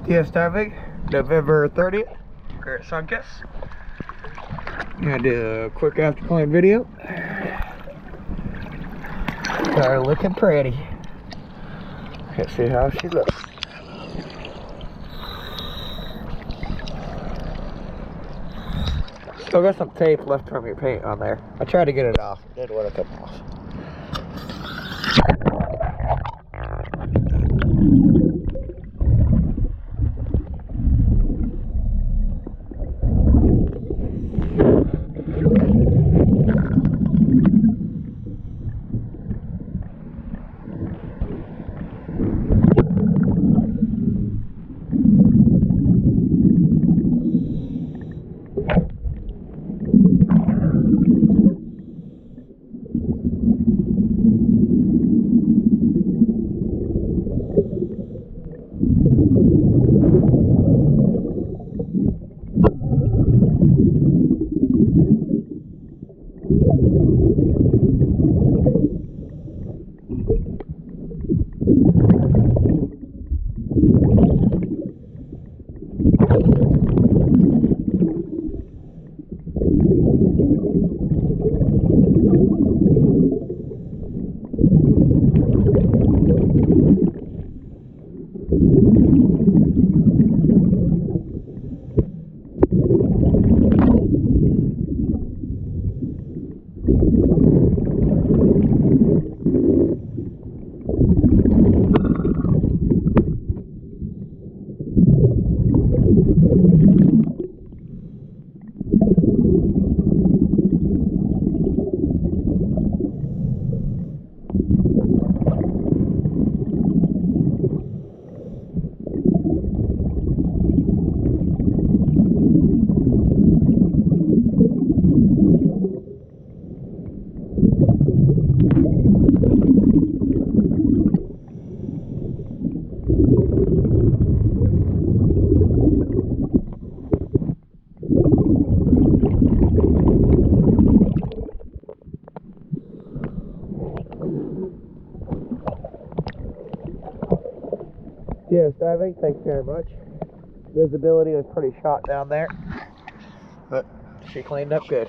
DS diving, November 30th. We're at Sunkist. Gonna do a quick after clean video. Got her looking pretty. Let's see how she looks. Still got some tape left from your paint on there. I tried to get it off. It didn't want to come off. Yes, diving, thanks very much. Visibility was pretty shot down there, but she cleaned up good.